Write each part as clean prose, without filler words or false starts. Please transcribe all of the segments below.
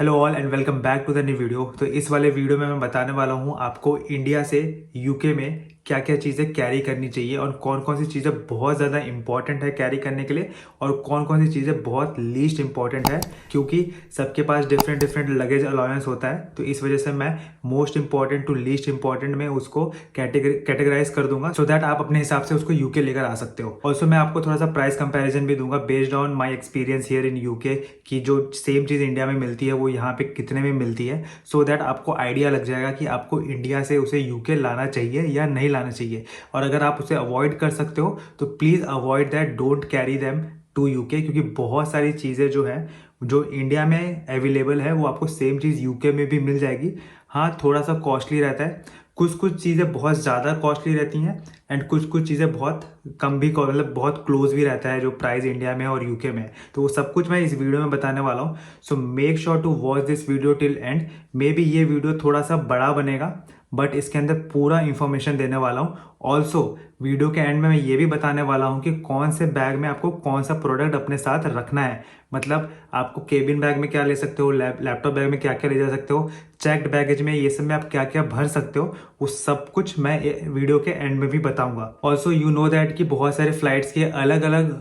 Hello all and welcome back to the new video. तो इस वाले वीडियो में मैं बताने वाला हूँ आपको इंडिया से यूके में क्या क्या चीज़ें कैरी करनी चाहिए और कौन कौन सी चीज़ें बहुत ज़्यादा इंपॉर्टेंट है कैरी करने के लिए और कौन कौन सी चीज़ें बहुत लीस्ट इंपॉर्टेंट है, क्योंकि सबके पास डिफरेंट डिफरेंट लगेज अलाउंस होता है। तो इस वजह से मैं most important to least important में उसको कैटेगराइज कर दूंगा सो दैट आप अपने हिसाब से उसको यूके लेकर आ सकते हो। ऑल्सो मैं आपको थोड़ा सा प्राइस कंपैरिजन भी दूंगा based on my experience here in UK कि जो सेम चीज़ इंडिया में मिलती है वो यहाँ पे कितने में मिलती है, सो दैट आपको आइडिया लग जाएगा कि आपको इंडिया से उसे यूके लाना चाहिए या नहीं लाना चाहिए। और अगर आप उसे अवॉइड कर सकते हो तो please avoid that, don't carry them to UK, क्योंकि बहुत सारी चीज़ें जो है जो इंडिया में अवेलेबल है वो आपको सेम चीज़ यूके में भी मिल जाएगी। हाँ, थोड़ा सा कॉस्टली रहता है, कुछ कुछ चीज़ें बहुत ज़्यादा कॉस्टली रहती हैं एंड कुछ कुछ चीज़ें बहुत कम भी, मतलब बहुत क्लोज भी रहता है जो प्राइस इंडिया में और यूके में है। तो वो सब कुछ मैं इस वीडियो में बताने वाला हूँ। So make sure to watch this video till end. Maybe ये वीडियो थोड़ा सा बड़ा बनेगा बट इसके अंदर पूरा इंफॉर्मेशन देने वाला हूँ। ऑल्सो वीडियो के एंड में मैं ये भी बताने वाला हूँ कि कौन से बैग में आपको कौन सा प्रोडक्ट अपने साथ रखना है। मतलब आपको केबिन बैग में क्या ले सकते हो, लैपटॉप बैग में क्या क्या ले जा सकते हो, चेक्ड बैगेज में ये सब में आप क्या क्या भर सकते हो, वो सब कुछ मैं वीडियो के एंड में भी बताऊंगा। ऑल्सो यू नो दैट कि बहुत सारे फ्लाइट्स के अलग अलग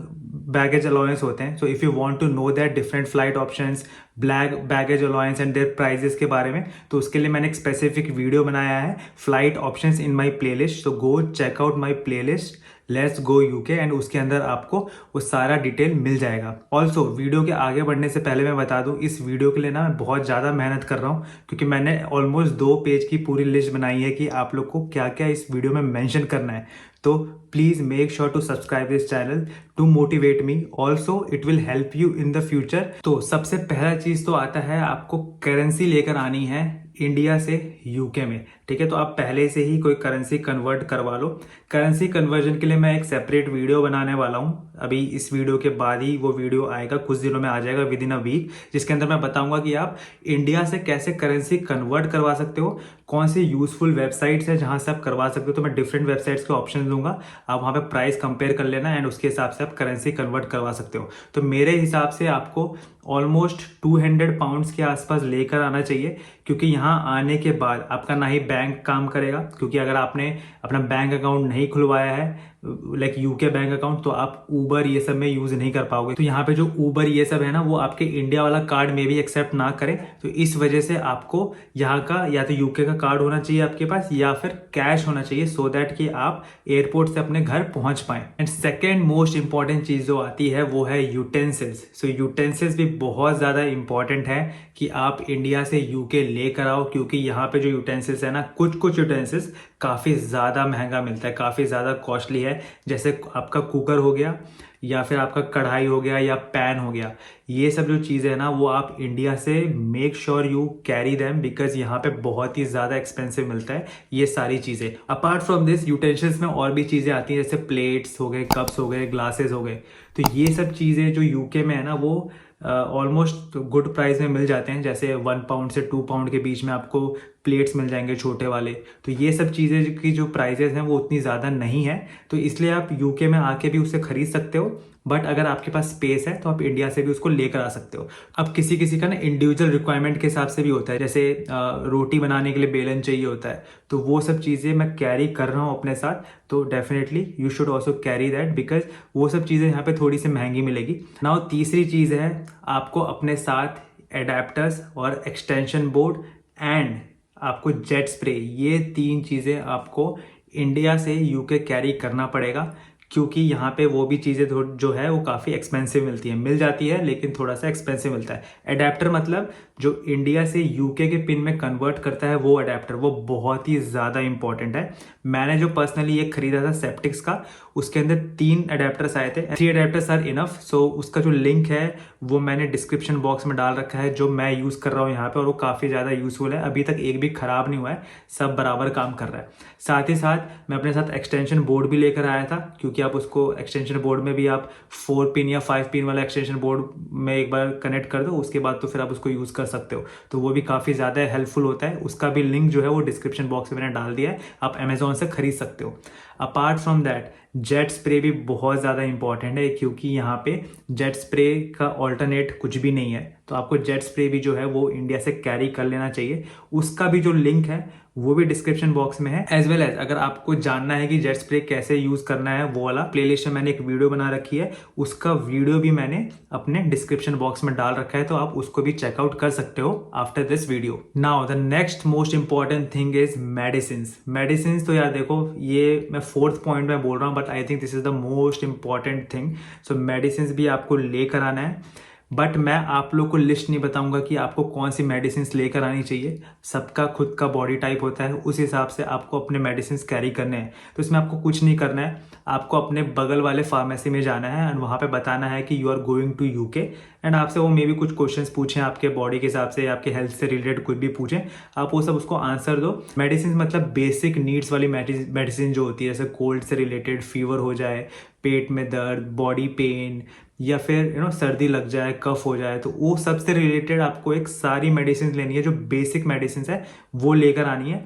बैगेज अलाउंस होते हैं। So if you want to know that different flight options, black baggage allowance and their prices के बारे में, तो उसके लिए मैंने एक स्पेसिफिक वीडियो बनाया है, flight options in my playlist. So go check out my playlist let's go UK and उसके अंदर आपको वो सारा डिटेल मिल जाएगा। ऑल्सो वीडियो के आगे बढ़ने से पहले मैं बता दूं, इस वीडियो के लिए ना मैं बहुत ज़्यादा मेहनत कर रहा हूँ, क्योंकि मैंने ऑलमोस्ट 2 पेज की पूरी लिस्ट बनाई है कि आप लोग को क्या क्या इस वीडियो में मेंशन करना है। तो please make sure to subscribe this channel to motivate me, also it will help you in the future. तो सबसे पहला चीज़ तो आता है, आपको करेंसी लेकर आनी है इंडिया से यूके में। ठीक है, तो आप पहले से ही कोई करेंसी कन्वर्ट करवा लो। करेंसी कन्वर्जन के लिए मैं एक सेपरेट वीडियो बनाने वाला हूँ, अभी इस वीडियो के बाद ही वो वीडियो आएगा, कुछ दिनों में आ जाएगा, विद इन अ वीक, जिसके अंदर मैं बताऊंगा कि आप इंडिया से कैसे करेंसी कन्वर्ट करवा सकते हो, कौन सी यूजफुल वेबसाइट्स है जहां से आप करवा सकते हो। तो मैं डिफरेंट वेबसाइट्स के ऑप्शन दूंगा, आप वहां पे प्राइस कंपेयर कर लेना एंड उसके हिसाब से आप करेंसी कन्वर्ट करवा सकते हो। तो मेरे हिसाब से आपको ऑलमोस्ट 200 पाउंड्स के आसपास लेकर आना चाहिए, क्योंकि यहाँ आने के बाद आपका ना ही बैंक काम करेगा, क्योंकि अगर आपने अपना बैंक अकाउंट नहीं खुलवाया है लाइक यूके बैंक अकाउंट, तो आप ऊबर ये सब में यूज नहीं कर पाओगे। तो यहाँ पे जो ऊबर ये सब है ना, वो आपके इंडिया वाला कार्ड में भी एक्सेप्ट ना करे। तो इस वजह से आपको यहाँ का या तो यूके का कार्ड होना चाहिए आपके पास या फिर कैश होना चाहिए, सो दैट कि आप एयरपोर्ट से अपने घर पहुंच पाए। एंड सेकेंड मोस्ट इंपॉर्टेंट चीज जो आती है वो है यूटेंसिल्स। सो यूटेंसिल्स भी बहुत ज्यादा इंपॉर्टेंट है कि आप इंडिया से यूके लेकर आओ, क्योंकि यहाँ पे जो यूटेंसिल्स है ना, कुछ कुछ यूटेंसिल्स काफ़ी ज़्यादा महंगा मिलता है, काफ़ी ज़्यादा कॉस्टली है। जैसे आपका कुकर हो गया या फिर आपका कढ़ाई हो गया या पैन हो गया, ये सब जो चीज़ें हैं ना वो आप इंडिया से make sure you carry them, because यहाँ पे बहुत ही ज़्यादा एक्सपेंसिव मिलता है ये सारी चीज़ें। अपार्ट फ्रॉम दिस यूटेंसिल्स में और भी चीज़ें आती हैं, जैसे प्लेट्स हो गए, कप्स हो गए, ग्लासेस हो गए। तो ये सब चीज़ें जो यूके में है ना वो ऑलमोस्ट गुड प्राइस में मिल जाते हैं, जैसे 1 पाउंड से 2 पाउंड के बीच में आपको प्लेट्स मिल जाएंगे छोटे वाले। तो ये सब चीज़ें की जो प्राइजेस हैं वो उतनी ज़्यादा नहीं है, तो इसलिए आप यूके में आके भी उसे खरीद सकते हो। बट अगर आपके पास स्पेस है तो आप इंडिया से भी उसको लेकर आ सकते हो। अब किसी किसी का ना इंडिविजुअल रिक्वायरमेंट के हिसाब से भी होता है, जैसे रोटी बनाने के लिए बेलन चाहिए होता है, तो वो सब चीज़ें मैं कैरी कर रहा हूँ अपने साथ। तो definitely you should also carry that, because वो सब चीज़ें यहाँ पे थोड़ी सी महंगी मिलेगी। नाउ तीसरी चीज़ है, आपको अपने साथ एडेप्टर्स और एक्सटेंशन बोर्ड एंड आपको जेट स्प्रे, ये 3 चीज़ें आपको इंडिया से यूके कैरी करना पड़ेगा, क्योंकि यहाँ पे वो भी चीज़ें जो है वो काफ़ी एक्सपेंसिव मिलती है, मिल जाती है लेकिन थोड़ा सा एक्सपेंसिव मिलता है। अडेप्टर मतलब जो इंडिया से यूके के पिन में कन्वर्ट करता है वो अडेप्टर, वो बहुत ही ज़्यादा इंपॉर्टेंट है। मैंने जो पर्सनली ये खरीदा था सेप्टिक्स का, उसके अंदर 3 अडेप्टर्स आए थे, 3 अडेप्टर्स आर इनफ। सो उसका जो लिंक है वो मैंने डिस्क्रिप्शन बॉक्स में डाल रखा है, जो मैं यूज़ कर रहा हूँ यहाँ पे, और वो काफ़ी ज़्यादा यूजफुल है। अभी तक एक भी खराब नहीं हुआ है, सब बराबर काम कर रहा है। साथ ही साथ मैं अपने साथ एक्सटेंशन बोर्ड भी लेकर आया था, क्योंकि आप उसको एक्सटेंशन बोर्ड में भी आप 4 पिन या 5 पिन वाला एक्सटेंशन बोर्ड में एक बार कनेक्ट कर दो, उसके बाद तो फिर आप उसको यूज़ कर सकते हो। तो वो भी काफ़ी ज़्यादा हेल्पफुल होता है, उसका भी लिंक जो है वो डिस्क्रिप्शन बॉक्स में मैंने डाल दिया है, आप अमेजोन से खरीद सकते हो। Apart from that jet spray भी बहुत ज़्यादा इंपॉर्टेंट है, क्योंकि यहाँ पे जेट स्प्रे का ऑल्टरनेट कुछ भी नहीं है। तो आपको जेट स्प्रे भी जो है वो इंडिया से कैरी कर लेना चाहिए। उसका भी जो लिंक है वो भी डिस्क्रिप्शन बॉक्स में है। एज वेल एज अगर आपको जानना है कि जेट स्प्रे कैसे यूज करना है, वो वाला प्लेलिस्ट में मैंने एक वीडियो बना रखी है, उसका वीडियो भी मैंने अपने डिस्क्रिप्शन बॉक्स में डाल रखा है, तो आप उसको भी चेकआउट कर सकते हो after this video. Now the next most important thing is medicine. तो यार देखो, ये मैं 4th पॉइंट में बोल रहा हूँ, but I think this is the most important thing. So medicine भी आपको लेकर आना है, बट मैं आप लोग को लिस्ट नहीं बताऊंगा कि आपको कौन सी मेडिसिन लेकर आनी चाहिए। सबका खुद का बॉडी टाइप होता है, उस हिसाब से आपको अपने मेडिसिन कैरी करने हैं। तो इसमें आपको कुछ नहीं करना है, आपको अपने बगल वाले फार्मेसी में जाना है एंड वहाँ पे बताना है कि you are going to UK, and आपसे वो मे भी कुछ क्वेश्चंस पूछें आपके बॉडी के हिसाब से, आपके हेल्थ से रिलेटेड कुछ भी पूछें, आप वो सब उसको आंसर दो। मेडिसिन मतलब बेसिक नीड्स वाली मेडिसिन जो होती है, जैसे कोल्ड से रिलेटेड, फीवर हो जाए, पेट में दर्द, बॉडी पेन, या फिर सर्दी लग जाए, कफ हो जाए, तो वो सबसे रिलेटेड आपको एक सारी मेडिसिन लेनी है। जो बेसिक मेडिसिन है वो लेकर आनी है।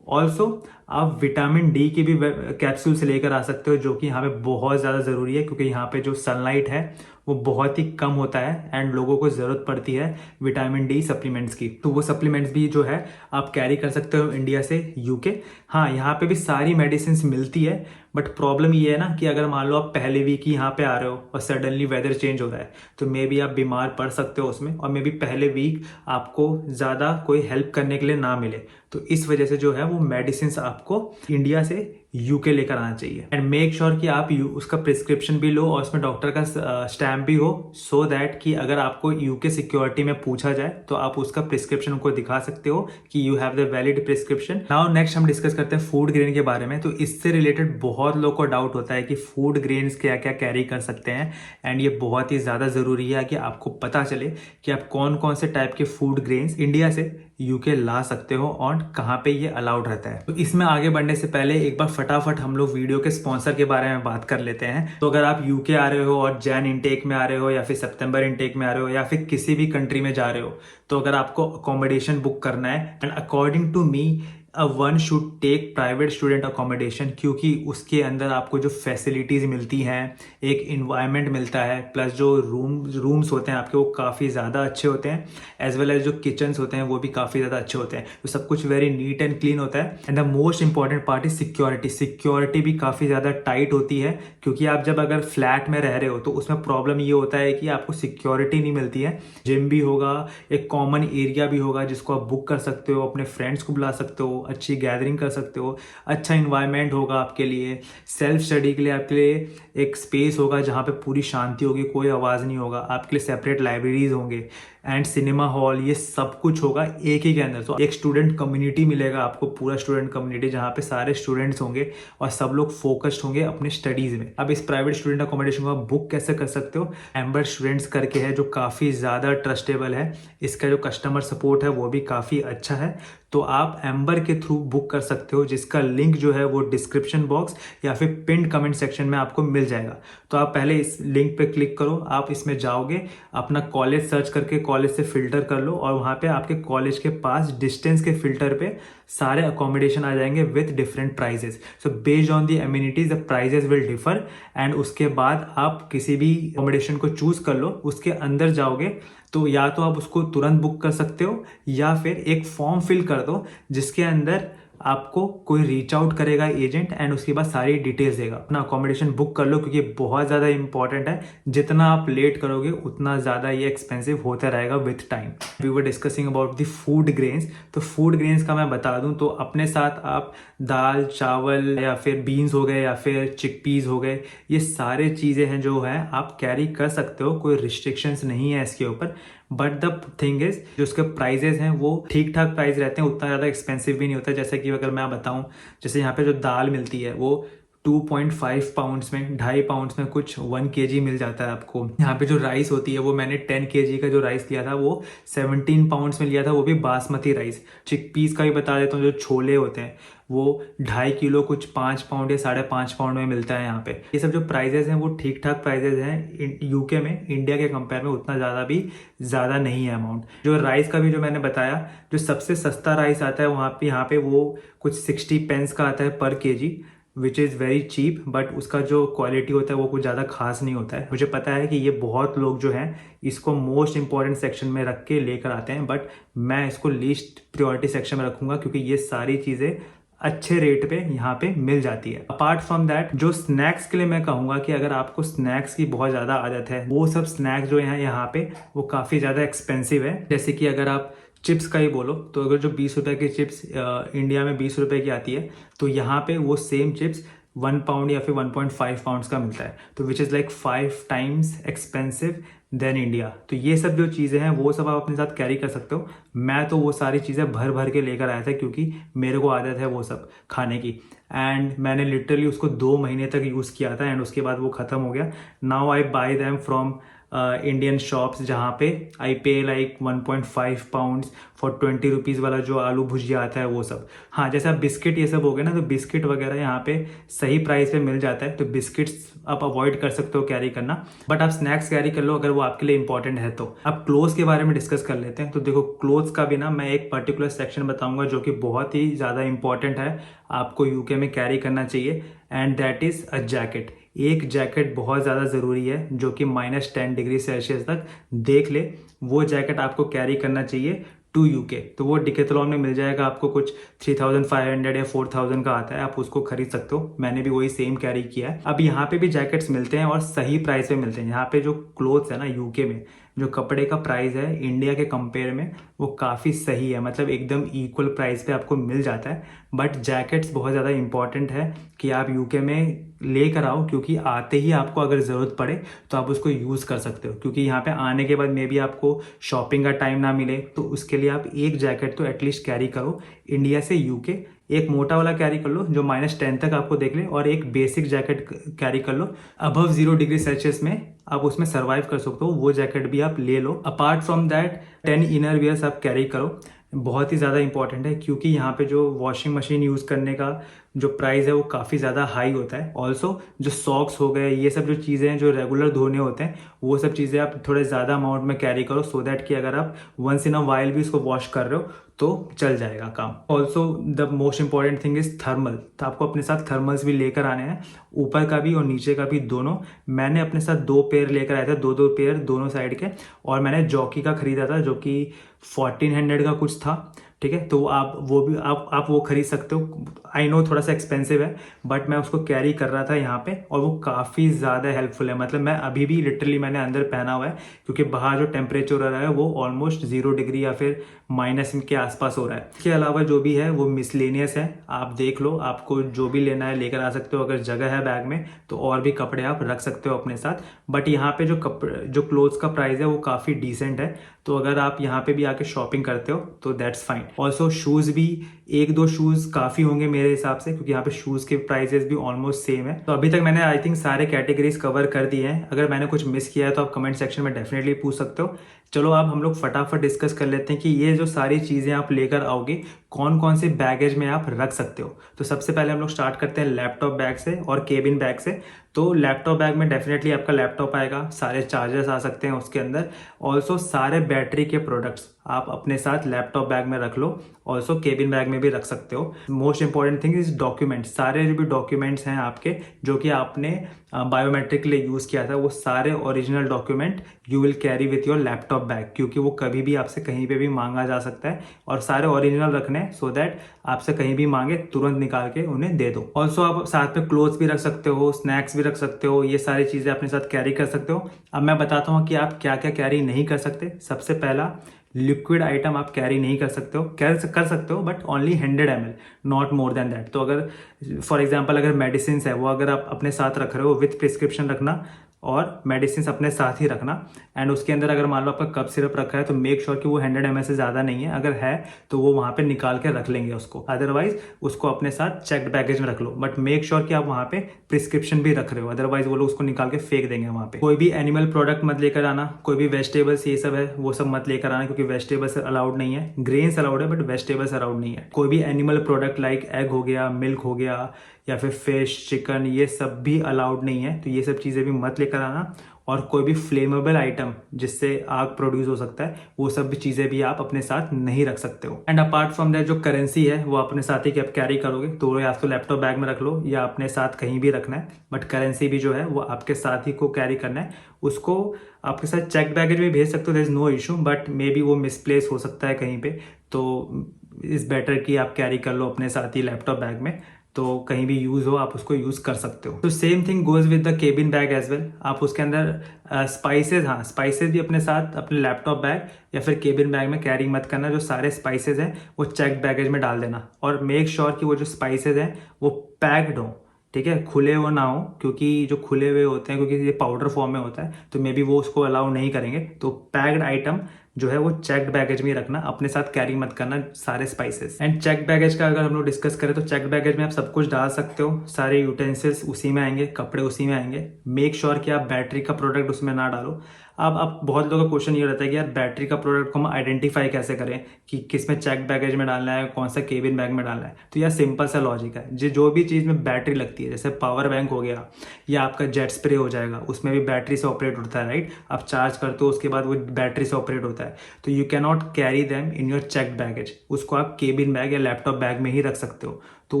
ऑल्सो आप विटामिन डी की भी कैप्सूल से लेकर आ सकते हो, जो कि यहाँ पे बहुत ज़्यादा ज़रूरी है, क्योंकि यहाँ पे जो सनलाइट है वो बहुत ही कम होता है एंड लोगों को ज़रूरत पड़ती है विटामिन डी सप्लीमेंट्स की। तो वो सप्लीमेंट्स भी जो है आप कैरी कर सकते हो इंडिया से यूके। हाँ, यहाँ पे भी सारी मेडिसिन मिलती है, बट प्रॉब्लम ये है ना कि अगर मान लो आप पहले वीक ही यहाँ पे आ रहे हो और सडनली वेदर चेंज हो रहा है, तो मे बी आप बीमार पड़ सकते हो उसमें, और मे बी पहले वीक आपको ज़्यादा कोई हेल्प करने के लिए ना मिले। तो इस वजह से जो है वो मेडिसिन आपको इंडिया से यूके लेकर आना चाहिए। एंड मेक श्योर कि आप उसका प्रिस्क्रिप्शन भी लो और उसमें डॉक्टर का स्टैम्प भी हो, सो दैट कि अगर आपको यूके सिक्योरिटी में पूछा जाए तो आप उसका प्रिस्क्रिप्शन को दिखा सकते हो कि you have the valid prescription. Now next हम डिस्कस करते हैं फूड ग्रेन के बारे में। तो इससे रिलेटेड बहुत लोगों को डाउट होता है कि फूड ग्रेन्स क्या क्या कैरी कर सकते हैं, एंड ये बहुत ही ज़्यादा ज़रूरी है कि आपको पता चले कि आप कौन कौन से टाइप के फूड ग्रेन्स इंडिया से यूके ला सकते हो और कहाँ पे ये अलाउड रहता है। तो इसमें आगे बढ़ने से पहले एक बार फटाफट हम लोग वीडियो के स्पॉन्सर के बारे में बात कर लेते हैं। तो अगर आप यूके आ रहे हो और जैन इनटेक में आ रहे हो, या फिर सितंबर इनटेक में आ रहे हो, या फिर किसी भी कंट्री में जा रहे हो, तो अगर आपको अकोमोडेशन बुक करना है, and according to me one should take private student accommodation, क्योंकि उसके अंदर आपको जो फैसिलिटीज़ मिलती हैं, एक इन्वायरमेंट मिलता है, प्लस जो रूम्स होते हैं आपके वो काफ़ी ज़्यादा अच्छे होते हैं, एज वेल एज जो किचन्स होते हैं वो भी काफ़ी ज़्यादा अच्छे होते हैं। तो सब कुछ वेरी नीट एंड क्लीन होता है। And the most important part is security भी काफ़ी ज़्यादा टाइट होती है, क्योंकि आप जब अगर फ्लैट में रह रहे हो तो उसमें प्रॉब्लम ये होता है कि आपको सिक्योरिटी नहीं मिलती है। जिम भी होगा, एक कॉमन एरिया भी होगा जिसको आप बुक कर सकते हो, अपने फ्रेंड्स को बुला सकते हो, अच्छी गैदरिंग कर सकते हो, अच्छा इन्वायरमेंट होगा आपके लिए, सेल्फ स्टडी के लिए आपके लिए एक स्पेस होगा जहाँ पे पूरी शांति होगी, कोई आवाज़ नहीं होगा, आपके लिए सेपरेट लाइब्रेरीज होंगे एंड सिनेमा हॉल, ये सब कुछ होगा एक ही के अंदर। तो एक स्टूडेंट कम्युनिटी मिलेगा आपको, पूरा स्टूडेंट कम्युनिटी, जहाँ पे सारे स्टूडेंट्स होंगे और सब लोग फोकस्ड होंगे अपने स्टडीज़ में। अब इस प्राइवेट स्टूडेंट अकोमोडेशन को आप बुक कैसे कर सकते हो? एम्बर स्टूडेंट्स करके है, जो काफ़ी ज़्यादा ट्रस्टेबल है, इसका जो कस्टमर सपोर्ट है वो भी काफ़ी अच्छा है। तो आप एम्बर के थ्रू बुक कर सकते हो, जिसका लिंक जो है वो डिस्क्रिप्शन बॉक्स या फिर पिन कमेंट सेक्शन में आपको मिल जाएगा। तो आप पहले इस लिंक पे क्लिक करो, आप इसमें जाओगे, अपना कॉलेज सर्च करके कॉलेज से फिल्टर कर लो, और वहाँ पे आपके कॉलेज के पास डिस्टेंस के फिल्टर पे सारे अकोमोडेशन आ जाएंगे with different prices. So based on the amenities the prices will differ, and उसके बाद आप किसी भी अकोमोडेशन को चूज कर लो। उसके अंदर जाओगे तो या तो आप उसको तुरंत बुक कर सकते हो, या फिर एक फॉर्म फिल कर दो जिसके अंदर आपको कोई रीच आउट करेगा एजेंट, एंड उसके बाद सारी डिटेल्स देगा। अपना अकोमोडेशन बुक कर लो, क्योंकि बहुत ज़्यादा इंपॉर्टेंट है। जितना आप लेट करोगे उतना ज़्यादा ये एक्सपेंसिव होता रहेगा with time. We were discussing about the food grains. तो फूड ग्रेन्स का मैं बता दूं तो अपने साथ आप दाल, चावल, या फिर बीन्स हो गए, या फिर चिकपीस हो गए, ये सारे चीज़ें हैं जो है आप कैरी कर सकते हो, कोई रिस्ट्रिक्शंस नहीं है इसके ऊपर। बट द थिंग इज, जो उसके प्राइजेस हैं वो ठीक ठाक प्राइस रहते हैं, उतना ज़्यादा एक्सपेंसिव भी नहीं होता। जैसे कि अगर मैं बताऊं, जैसे यहाँ पे जो दाल मिलती है वो 2.5 पाउंड्स में, 2.5 पाउंड्स में कुछ 1 kg मिल जाता है आपको। यहाँ पे जो राइस होती है वो मैंने 10 kg का जो राइस लिया था वो 17 पाउंड्स में लिया था, वो भी बासमती राइस। चिकपीस का भी बता देता हूँ, जो छोले होते हैं वो 2.5 किलो कुछ 5 पाउंड या 5.5 पाउंड में मिलता है यहाँ पे। ये सब जो प्राइजेस हैं वो ठीक ठाक प्राइजेस हैं यूके में, इंडिया के कंपेयर में उतना ज़्यादा नहीं है अमाउंट। जो राइस का भी जो मैंने बताया, जो सबसे सस्ता राइस आता है वहाँ पे, यहाँ पे वो कुछ 60 पेंस का आता है पर kg, which is very cheap, but उसका जो क्वालिटी होता है वो कुछ ज़्यादा खास नहीं होता है। मुझे पता है कि ये बहुत लोग जो हैं इसको मोस्ट इंपॉर्टेंट सेक्शन में रख के लेकर आते हैं, बट मैं इसको लीस्ट प्रायोरिटी सेक्शन में रखूंगा क्योंकि ये सारी चीज़ें अच्छे रेट पे यहाँ पे मिल जाती है। अपार्ट फ्रॉम दैट, जो स्नैक्स के लिए मैं कहूँगा कि अगर आपको स्नैक्स की बहुत ज़्यादा आदत है, वो सब स्नैक्स जो है यहाँ पे वो काफ़ी ज़्यादा एक्सपेंसिव है। जैसे कि अगर आप चिप्स का ही बोलो तो अगर जो 20 रुपए की चिप्स इंडिया में 20 रुपए की आती है, तो यहाँ पे वो सेम चिप्स 1 पाउंड या फिर 1.5 पाउंड्स का मिलता है, तो which is like 5 times expensive than India. तो ये सब जो चीज़ें हैं वो सब आप अपने साथ कैरी कर सकते हो। मैं तो वो सारी चीज़ें भर भर के लेकर आया था क्योंकि मेरे को आदत है वो सब खाने की, एंड मैंने लिटरली उसको 2 महीने तक यूज़ किया था एंड उसके बाद वो ख़त्म हो गया। Now I by them from Indian shops जहाँ पे आई पे लाइक 1.5 पाउंड्स फॉर 20 रुपीज़ वाला जो आलू भुजिया आता है वो सब। हाँ, जैसे आप बिस्किट ये सब हो गए ना, तो बिस्किट वगैरह यहाँ पे सही प्राइस पे मिल जाता है, तो बिस्किट्स आप अवॉइड कर सकते हो कैरी करना, बट आप स्नैक्स कैरी कर लो अगर वो आपके लिए इंपॉर्टेंट है। तो अब क्लोथ्स के बारे में डिस्कस कर लेते हैं। तो देखो, क्लोथ्स का भी ना मैं एक पर्टिकुलर सेक्शन बताऊंगा जो कि बहुत ही ज़्यादा इंपॉर्टेंट है, आपको यूके में कैरी करना चाहिए, and that is a jacket. एक जैकेट बहुत ज़्यादा ज़रूरी है जो कि -10 डिग्री सेल्सियस तक देख ले, वो जैकेट आपको कैरी करना चाहिए टू यूके। तो वो डिकेथलॉन में मिल जाएगा आपको, कुछ 3500 या 4000 का आता है, आप उसको खरीद सकते हो। मैंने भी वही सेम कैरी किया है। अब यहाँ पे भी जैकेट्स मिलते हैं और सही प्राइस पे मिलते हैं। यहाँ पे जो क्लोथ्स है ना यूके में, जो कपड़े का प्राइस है इंडिया के कंपेयर में वो काफ़ी सही है, मतलब एकदम इक्वल प्राइस पे आपको मिल जाता है। बट जैकेट्स बहुत ज़्यादा इंपॉर्टेंट है कि आप यूके में लेकर आओ, क्योंकि आते ही आपको अगर ज़रूरत पड़े तो आप उसको यूज़ कर सकते हो, क्योंकि यहाँ पे आने के बाद मे बी आपको शॉपिंग का टाइम ना मिले, तो उसके लिए आप एक जैकेट तो एटलीस्ट कैरी करो इंडिया से यूके। एक मोटा वाला कैरी कर लो जो -10 तक आपको देख ले, और एक बेसिक जैकेट कैरी कर लो अबव 0 डिग्री सेल्सियस में, आप उसमें सर्वाइव कर सकते हो, वो जैकेट भी आप ले लो। Apart from that 10 inner wears आप कैरी करो, बहुत ही ज़्यादा इंपॉर्टेंट है, क्योंकि यहाँ पे जो वॉशिंग मशीन यूज़ करने का जो प्राइस है वो काफ़ी ज़्यादा हाई होता है। ऑल्सो जो सॉक्स हो गए, ये सब जो चीज़ें हैं जो रेगुलर धोने होते हैं, वो सब चीज़ें आप थोड़े ज़्यादा अमाउंट में कैरी करो, सो दैट कि अगर आप वंस इन अ वाइल भी उसको वॉश कर रहे हो तो चल जाएगा काम। Also the most important thing is thermal, तो आपको अपने साथ थर्मल्स भी लेकर आने हैं, ऊपर का भी और नीचे का भी दोनों। मैंने अपने साथ 2 पेयर लेकर आया था, 2 पेयर दोनों साइड के, और मैंने जॉकी का खरीदा था जो कि 1400 का कुछ था, ठीक है। तो आप वो भी आप वो खरीद सकते हो। आई नो थोड़ा सा एक्सपेंसिव है, बट मैं उसको कैरी कर रहा था यहाँ पे, और वो काफ़ी ज़्यादा हेल्पफुल है। मतलब मैं अभी भी लिटरली मैंने अंदर पहना हुआ है, क्योंकि बाहर जो टेम्परेचर हो रहा है वो ऑलमोस्ट 0 डिग्री या फिर माइनस के आसपास हो रहा है। इसके अलावा जो भी है वो मिसलेनियस है, आप देख लो, आपको जो भी लेना है लेकर आ सकते हो। अगर जगह है बैग में तो और भी कपड़े आप रख सकते हो अपने साथ। बट यहाँ पे जो क्लोथ्स का प्राइस है वो काफ़ी डिसेंट है, तो अगर आप यहाँ पे भी आके शॉपिंग करते हो तो दैट्स फाइन। ऑल्सो शूज़ भी 1-2 शूज़ काफ़ी होंगे मेरे हिसाब से, क्योंकि यहाँ पे शूज़ के प्राइसेस भी ऑलमोस्ट सेम है। तो अभी तक मैंने आई थिंक सारे कैटेगरीज कवर कर दिए हैं। अगर मैंने कुछ मिस किया है तो आप कमेंट सेक्शन में डेफिनेटली पूछ सकते हो। चलो अब हम लोग फटाफट डिस्कस कर लेते हैं कि ये जो सारी चीज़ें आप लेकर आओगे कौन कौन से बैगेज में आप रख सकते हो। तो सबसे पहले हम लोग स्टार्ट करते हैं लैपटॉप बैग से और केबिन बैग से। तो लैपटॉप बैग में डेफिनेटली आपका लैपटॉप आएगा, सारे चार्जर्स आ सकते हैं उसके अंदर, ऑल्सो सारे बैटरी के प्रोडक्ट्स आप अपने साथ लैपटॉप बैग में रख लो, ऑल्सो केबिन बैग में भी रख सकते हो। Most important thing is documents, सारे जो भी डॉक्यूमेंट्स हैं आपके जो कि आपने बायोमेट्रिक के लिए यूज़ किया था, वो सारे original document you will carry with your laptop bag, क्योंकि वो कभी भी आपसे कहीं पे भी मांगा जा सकता है, और सारे ओरिजिनल रखने सो दैट आपसे कहीं भी मांगे तुरंत निकाल के उन्हें दे दो। ऑल्सो आप साथ में क्लोथ्स भी रख सकते हो, स्नैक्स भी रख सकते हो, ये सारी चीज़ें अपने साथ कैरी कर सकते हो। अब मैं बताता हूँ कि आप क्या क्या कैरी नहीं कर सकते। सबसे पहला, लिक्विड आइटम आप कैरी नहीं कर सकते हो, कर सकते हो but only 100 ml, not more than that. तो अगर फॉर एग्जांपल अगर मेडिसिन है वो अगर आप अपने साथ रख रहे हो, विथ प्रिस्क्रिप्शन रखना और मेडिसिन अपने साथ ही रखना। एंड उसके अंदर अगर मान लो आपका कप सिरप रखा है तो मेक श्योर कि वो 100 ml से ज़्यादा नहीं है, अगर है तो वो वहाँ पे निकाल के रख लेंगे उसको, अदरवाइज उसको अपने साथ चेक्ड बैगेज में रख लो। बट मेक श्योर कि आप वहाँ पे प्रिस्क्रिप्शन भी रख रहे हो, अदरवाइज वो लोग उसको निकाल के फेंक देंगे वहाँ पे। कोई भी एनिमल प्रोडक्ट मत लेकर आना, कोई भी वेजिटेबल्स ये सब है वो सब मत लेकर आना, क्योंकि वेजिटेबल्स अलाउड नहीं है। ग्रेन्स अलाउड है बट वेजिटेबल्स अलाउड नहीं है। कोई भी एनिमल प्रोडक्ट लाइक एग हो गया, मिल्क हो गया, या फिर फिश, चिकन, ये सब भी अलाउड नहीं है, तो ये सब चीज़ें भी मत लेकर आना। और कोई भी फ्लेमेबल आइटम जिससे आग प्रोड्यूस हो सकता है वो सब भी चीज़ें भी आप अपने साथ नहीं रख सकते हो। एंड अपार्ट फ्रॉम दैट जो करेंसी है वो अपने साथ ही आप कैरी करोगे तो या तो लैपटॉप बैग में रख लो या अपने साथ कहीं भी रखना है, बट करेंसी भी जो है वो आपके साथ ही को कैरी करना है। उसको आपके साथ चेक बैगेज में भेज सकते हो, there is no issue, but maybe वो मिसप्लेस हो सकता है कहीं पे, तो इज़ बेटर कि आप कैरी कर लो अपने साथ ही लैपटॉप बैग में, तो कहीं भी यूज़ हो आप उसको यूज़ कर सकते हो। तो same thing goes with the cabin bag as well. आप उसके अंदर स्पाइसेस, हाँ स्पाइसेस भी अपने साथ अपने लैपटॉप बैग या फिर केबिन बैग में कैरी मत करना। जो सारे स्पाइसेस हैं वो चेक बैगेज में डाल देना और मेक श्योर कि वो जो स्पाइसेस हैं वो पैक्ड हो, ठीक है, खुले वो ना हो, क्योंकि जो खुले हुए होते हैं क्योंकि ये पाउडर फॉर्म में होता है तो मे बी वो उसको अलाउ नहीं करेंगे। तो पैक्ड आइटम जो है वो चेक्ड बैगेज में ही रखना, अपने साथ कैरी मत करना सारे स्पाइसेस। एंड चेक बैगेज का अगर हम लोग डिस्कस करें तो चेक बैगेज में आप सब कुछ डाल सकते हो, सारे यूटेंसिल्स उसी में आएंगे, कपड़े उसी में आएंगे। मेक श्योर कि आप बैटरी का प्रोडक्ट उसमें ना डालो। अब बहुत लोगों का क्वेश्चन ये रहता है कि यार बैटरी का प्रोडक्ट को हम आइडेंटिफाई कैसे करें कि किस में चेक बैगेज में डालना है, कौन सा केबिन बैग में डालना है। तो यार सिंपल सा लॉजिक है, जो भी चीज़ में बैटरी लगती है, जैसे पावर बैंक हो गया या आपका जेट स्प्रे हो जाएगा, उसमें भी बैटरी से ऑपरेट होता है, राइट। आप चार्ज करते हो उसके बाद वो बैटरी से ऑपरेट होता है, तो you can not carry them in your check baggage. उसको आप केबिन बैग या लैपटॉप बैग में ही रख सकते हो, तो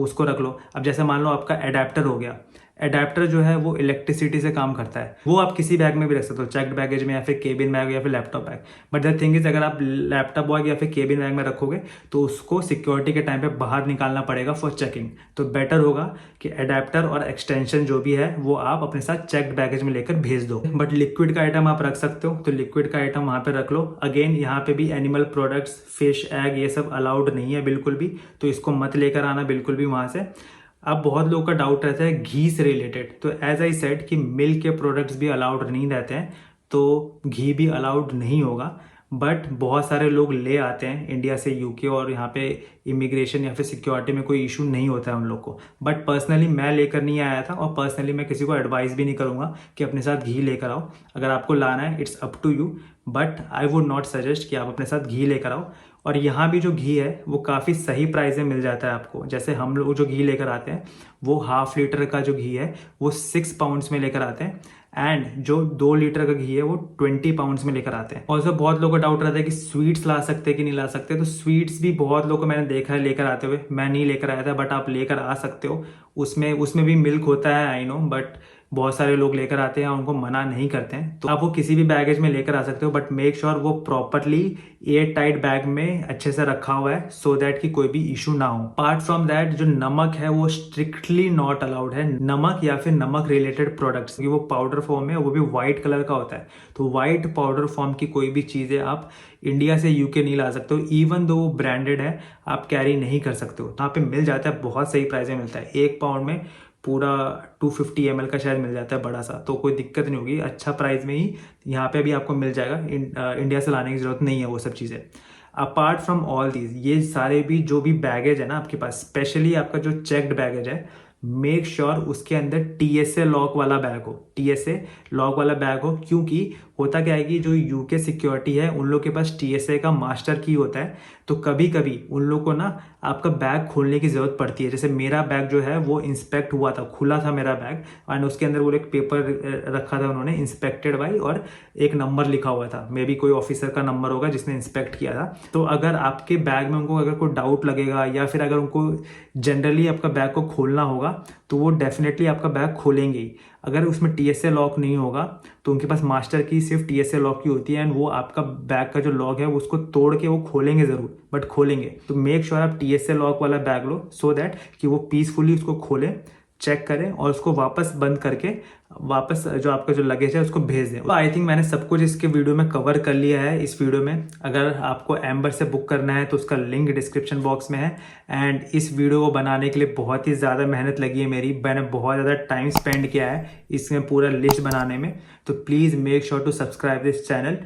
उसको रख लो। अब जैसे मान लो आपका एडेप्टर हो गया, एडेप्टर जो है वो इलेक्ट्रिसिटी से काम करता है, वो आप किसी बैग में भी रख सकते हो, चेक्ड बैगेज में या फिर केबिन बैग या फिर laptop bag. But the thing is अगर आप लैपटॉप बैग या फिर केबिन बैग में रखोगे तो उसको सिक्योरिटी के टाइम पे बाहर निकालना पड़ेगा फॉर चेकिंग। तो बेटर होगा कि एडेप्टर और एक्सटेंशन जो भी है वो आप अपने साथ चेक्ड बैगेज में लेकर भेज दो। बट लिक्विड का आइटम आप रख सकते हो, तो लिक्विड का आइटम वहाँ पे रख लो। अगेन यहाँ पे भी एनिमल प्रोडक्ट्स, फिश, एग, ये सब अलाउड नहीं है बिल्कुल भी, तो इसको मत लेकर आना बिल्कुल भी वहाँ से। अब बहुत लोगों का डाउट रहता है घी से रिलेटेड, तो एज आई सेड कि मिल्क के प्रोडक्ट्स भी अलाउड नहीं रहते हैं, तो घी भी अलाउड नहीं होगा। बट बहुत सारे लोग ले आते हैं इंडिया से यूके, और यहाँ पे इमिग्रेशन या फिर सिक्योरिटी में कोई इशू नहीं होता है उन लोग को। बट पर्सनली मैं लेकर नहीं आया था, और पर्सनली मैं किसी को एडवाइस भी नहीं करूँगा कि अपने साथ घी लेकर आओ। अगर आपको लाना है it's up to you, but I would not suggest कि आप अपने साथ घी लेकर आओ। और यहाँ भी जो घी है वो काफ़ी सही प्राइस में मिल जाता है आपको। जैसे हम लोग जो घी लेकर आते हैं वो हाफ लीटर का जो घी है वो 6 पाउंड्स में लेकर आते हैं, एंड जो 2 लीटर का घी है वो 20 पाउंड्स में लेकर आते हैं। और बहुत लोगों का डाउट रहता है कि स्वीट्स ला सकते हैं कि नहीं ला सकते, तो स्वीट्स भी बहुत लोगों को मैंने देखा है लेकर आते हुए। मैं नहीं लेकर आया था, बट आप लेकर आ सकते हो। उसमें भी मिल्क होता है, आई नो, बट बहुत सारे लोग लेकर आते हैं, उनको मना नहीं करते हैं, तो आप वो किसी भी बैगेज में लेकर आ सकते हो। बट मेक श्योर वो प्रॉपरली एयर टाइट बैग में अच्छे से रखा हुआ है, सो दैट कि कोई भी इशू ना हो। अपार्ट फ्रॉम दैट जो नमक है वो स्ट्रिक्टली नॉट अलाउड है। नमक या फिर नमक रिलेटेड प्रोडक्ट्स, वो पाउडर फॉर्म में, वो भी व्हाइट कलर का होता है, तो व्हाइट पाउडर फॉर्म की कोई भी चीज़ें आप इंडिया से यूके नहीं ला सकते हो। इवन दो वो ब्रांडेड है, आप कैरी नहीं कर सकते हो। यहाँ पे मिल जाता है, बहुत सही प्राइस में मिलता है। 1 पाउंड में पूरा 250 ml का शायद मिल जाता है बड़ा सा, तो कोई दिक्कत नहीं होगी, अच्छा प्राइस में ही यहाँ पे भी आपको मिल जाएगा। इंडिया से लाने की जरूरत नहीं है वो सब चीज़ें। अपार्ट फ्रॉम ऑल दीज, ये सारे भी जो भी बैगेज है ना आपके पास, स्पेशली आपका जो चेक्ड बैगेज है, मेक श्योर उसके अंदर TSA लॉक वाला बैग हो, TSA लॉक वाला बैग हो। क्योंकि होता क्या है कि जो यूके सिक्योरिटी है उन लोग के पास TSA का मास्टर की होता है, तो कभी कभी उन लोग को ना आपका बैग खोलने की ज़रूरत पड़ती है। जैसे मेरा बैग जो है वो इंस्पेक्ट हुआ था, खुला था मेरा बैग, एंड उसके अंदर वो एक पेपर रखा था उन्होंने, इंस्पेक्टेड बाई, और एक नंबर लिखा हुआ था, मे बी कोई ऑफिसर का नंबर होगा जिसने इंस्पेक्ट किया था। तो अगर आपके बैग में उनको अगर कोई डाउट लगेगा या फिर अगर उनको जनरली आपका बैग को खोलना होगा तो वो डेफिनेटली आपका बैग खोलेंगे ही। अगर उसमें TSA लॉक नहीं होगा तो उनके पास मास्टर की सिर्फ TSA लॉक की होती है, एंड वो आपका बैग का जो लॉक है उसको तोड़ के वो खोलेंगे ज़रूर, बट खोलेंगे। तो मेक श्योर आप TSA लॉक वाला बैग लो, सो दैट कि वो पीसफुली उसको खोलें, चेक करें और उसको वापस बंद करके वापस जो आपका जो लगेज है उसको भेज दें। तो आई थिंक मैंने सब कुछ इसके वीडियो में कवर कर लिया है इस वीडियो में। अगर आपको एम्बर से बुक करना है तो उसका लिंक डिस्क्रिप्शन बॉक्स में है। एंड इस वीडियो को बनाने के लिए बहुत ही ज़्यादा मेहनत लगी है मेरी, मैंने बहुत ज़्यादा टाइम स्पेंड किया है इसमें पूरा लिस्ट बनाने में। तो please make sure to subscribe this channel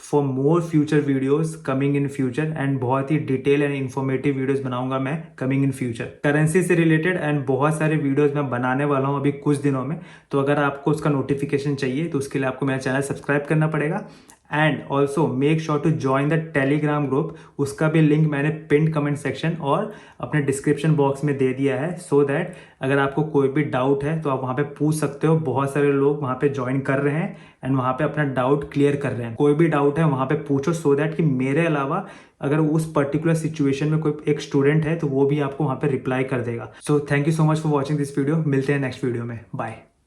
for more future videos coming in future, and बहुत ही डिटेल एंड इन्फॉर्मेटिव वीडियोस बनाऊंगा मैं कमिंग इन फ्यूचर, करेंसी से रिलेटेड, एंड बहुत सारे वीडियोस मैं बनाने वाला हूं अभी कुछ दिनों में। तो अगर आपको उसका नोटिफिकेशन चाहिए तो उसके लिए आपको मेरा चैनल सब्सक्राइब करना पड़ेगा, and also make sure to join the Telegram group, उसका भी लिंक मैंने पिंड कमेंट सेक्शन और अपने डिस्क्रिप्शन बॉक्स में दे दिया है, सो दैट अगर आपको कोई भी डाउट है तो आप वहाँ पे पूछ सकते हो। बहुत सारे लोग वहाँ पे ज्वाइन कर रहे हैं एंड वहाँ पे अपना डाउट क्लियर कर रहे हैं। कोई भी डाउट है वहाँ पे पूछो, सो दैट कि मेरे अलावा अगर उस पर्टिकुलर सिचुएशन में कोई एक स्टूडेंट है तो वो भी आपको वहाँ पे रिप्लाई कर देगा। So thank you so much for watching this video. मिलते हैं नेक्स्ट वीडियो में। बाय।